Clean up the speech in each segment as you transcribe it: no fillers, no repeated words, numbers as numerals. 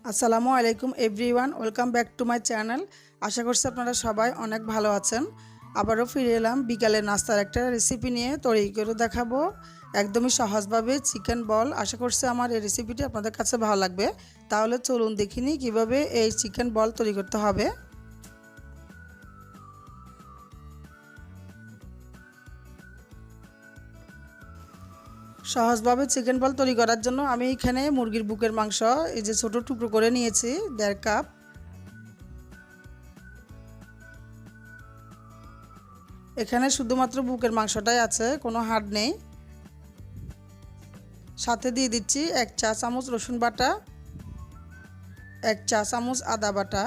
আসসালামু আলাইকুম everyone, welcome back to my channel. আশা করছি আপনারা সবাই অনেক ভালো আছেন। আবারও ফিরে এলাম বিকালের নাস্তার একটা রেসিপি নিয়ে তৈরি করে দেখাবো একদমই সহজভাবে চিকেন বল। আশা করছি আমার এই রেসিপিটি আপনাদের কাছে ভালো লাগবে। তাহলে চলুন দেখিনি কিভাবে এই চিকেন বল তৈরি করতে হবে। সহজভাবে চিকেন বল তৈরি করার জন্য আমি এখানে মুরগির বুকের মাংস এই যে ছোট টুকরো করে নিয়েছি 1.5 কাপ। এখানে শুধুমাত্র বুকের মাংসটাই আছে, কোনো হাড় নেই। সাথে দিয়ে দিচ্ছি 1 চা চামচ রসুন বাটা, 1 চা চামচ আদা বাটা,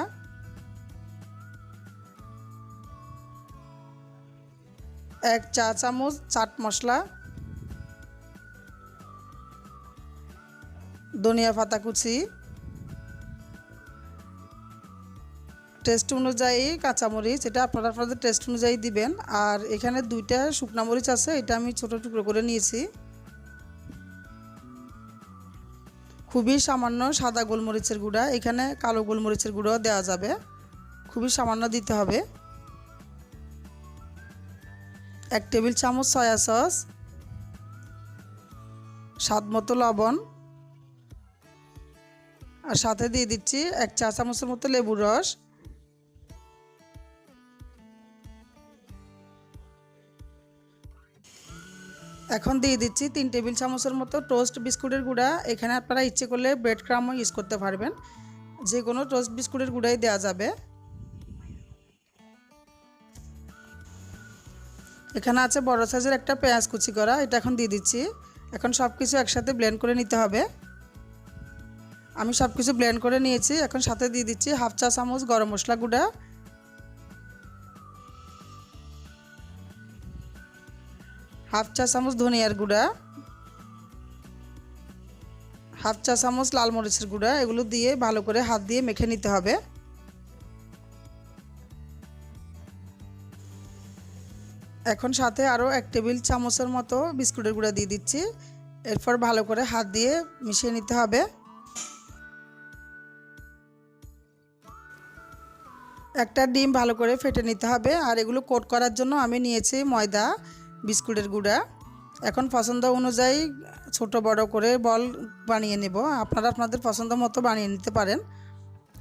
1 চা চামচ চাট মশলা, ধনিয়া পাতা কুচি, টেস্ট অনুযায়ী কাঁচামরিচ, এটা আপনাদের টেস্ট অনুযায়ী দিবেন। আর এখানে 2টা শুকনা মরিচ আছে, এটা আমি ছোট টুকরো করে নিয়েছি। খুবই সামান্য সাদা গোলমরিচের গুঁড়া, এখানে কালো গোলমরিচের গুঁড়াও দেওয়া যাবে, খুবই সামান্য দিতে হবে। 1 টেবিল চামচ সয়া সস, স্বাদ মতো লবণ, আর সাথে দিয়ে দিচ্ছি 1 চা চামচের মতো লেবুর রস। এখন দিয়ে দিচ্ছি 3 টেবিল চামচের মতো টোস্ট বিস্কুটের গুঁড়া। এখানে আপনারা ইচ্ছে করলে ব্রেড ক্রামও ইউজ করতে পারবেন, যে কোনো টোস্ট বিস্কুটের গুঁড়াই দেওয়া যাবে। এখানে আছে বড় সাইজের একটা পেঁয়াজ কুচি করা, এটা এখন দিয়ে দিচ্ছি। এখন সব কিছু একসাথে ব্লেন্ড করে নিতে হবে। আমি সব কিছু ব্লেন্ড করে নিয়েছি। এখন সাথে দিয়ে দিচ্ছি 1/2 চা চামচ গরম মশলা গুঁড়া, 1/2 চা চামচ ধনিয়ার গুঁড়া, 1/2 চা চামচ লাল মরিচের গুঁড়া। এগুলো দিয়ে ভালো করে হাত দিয়ে মেখে নিতে হবে। এখন সাথে আরও 1 টেবিল চামচের মতো বিস্কুটের গুঁড়া দিয়ে দিচ্ছি। এরপর ভালো করে হাত দিয়ে মিশিয়ে নিতে হবে। একটা ডিম ভালো করে ফেটে নিতে হবে। আর এগুলো কোট করার জন্য আমি নিয়েছি ময়দা, বিস্কুটের গুঁড়া। এখন পছন্দ অনুযায়ী ছোট বড় করে বল বানিয়ে নেব। আপনারা আপনাদের পছন্দ মতো বানিয়ে নিতে পারেন।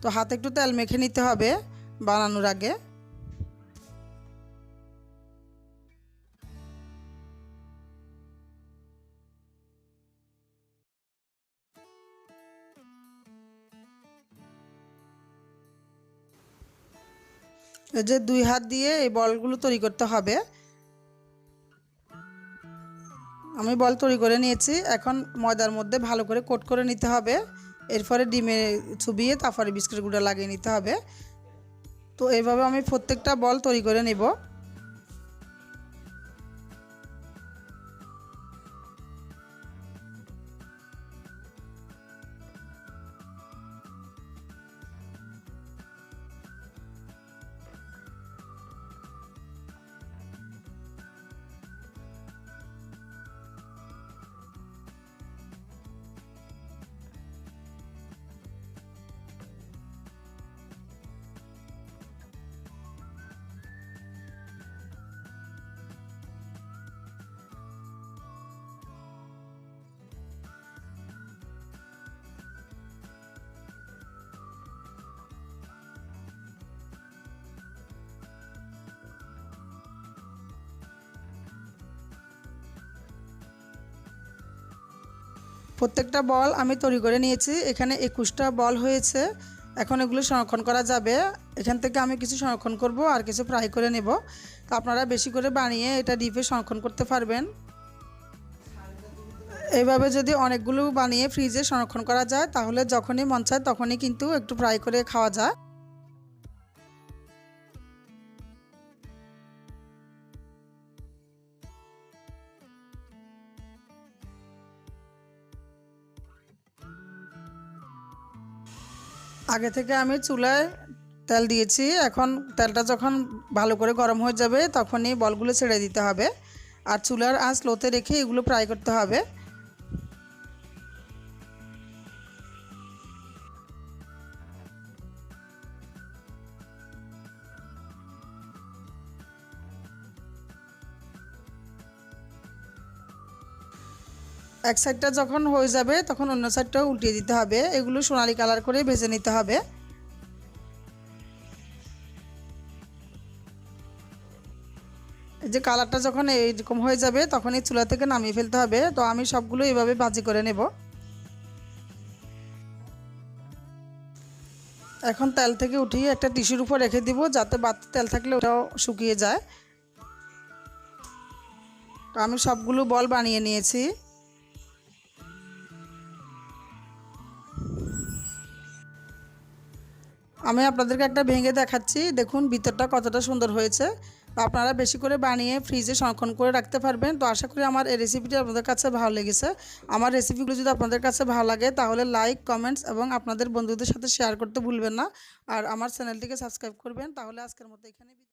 তো হাতে একটু তেল মেখে নিতে হবে বানানোর আগে। এই যে 2 হাত দিয়ে এই বলগুলো তৈরি করতে হবে। আমি বল তৈরি করে নিয়েছি। এখন ময়দার মধ্যে ভালো করে কোট করে নিতে হবে। এরপরে ডিমে চুবিয়ে তারপরে বিস্কুটের গুঁড়া লাগিয়ে নিতে হবে। তো এইভাবে আমি প্রত্যেকটা বল তৈরি করে নেব। প্রত্যেকটা বল আমি তৈরি করে নিয়েছি। এখানে 21টা বল হয়েছে। এখন এগুলো সংরক্ষণ করা যাবে। এখান থেকে আমি কিছু সংরক্ষণ করব আর কিছু ফ্রাই করে নেব। তো আপনারা বেশি করে বানিয়ে এটা ডিপে সংরক্ষণ করতে পারবেন। এইভাবে যদি অনেকগুলো বানিয়ে ফ্রিজে সংরক্ষণ করা যায় তাহলে যখনই মন চায় তখনই কিন্তু একটু ফ্রাই করে খাওয়া যায়। আগে থেকে আমি চুলায় তেল দিয়েছি। এখন তেলটা যখন ভালো করে গরম হয়ে যাবে তখনই বলগুলো ছেড়ে দিতে হবে। আর চুলার আঁচ লোতে রেখে এগুলো ফ্রাই করতে হবে। এক সাইডটা যখন হয়ে যাবে তখন অন্য সাইডটাও উল্টিয়ে দিতে হবে। এগুলো সোনালি কালার করে ভেজে নিতে হবে। এই যে কালারটা যখন এইরকম হয়ে যাবে তখনই চুলা থেকে নামিয়ে ফেলতে হবে। তো আমি সবগুলো এভাবে ভাজি করে নেব। এখন তেল থেকে উঠিয়ে একটা টিস্যুর উপর রেখে দিব, যাতে বাড়তি তেল থাকলে ওটাও শুকিয়ে যায়। তো আমি সবগুলো বল বানিয়ে নিয়েছি। আমি আপনাদেরকে একটা ভেঙে দেখাচ্ছি, দেখুন ভিতরটা কতটা সুন্দর হয়েছে। তো আপনারা বেশি করে বানিয়ে ফ্রিজে সংরক্ষণ করে রাখতে পারবেন। তো আশা করি আমার এই রেসিপিটি আপনাদের কাছে ভালো লেগেছে। আমার রেসিপিগুলো যদি আপনাদের কাছে ভালো লাগে তাহলে লাইক, কমেন্টস এবং আপনাদের বন্ধুদের সাথে শেয়ার করতে ভুলবেন না। আর আমার চ্যানেলটিকে সাবস্ক্রাইব করবেন। তাহলে আজকের মতো এখানে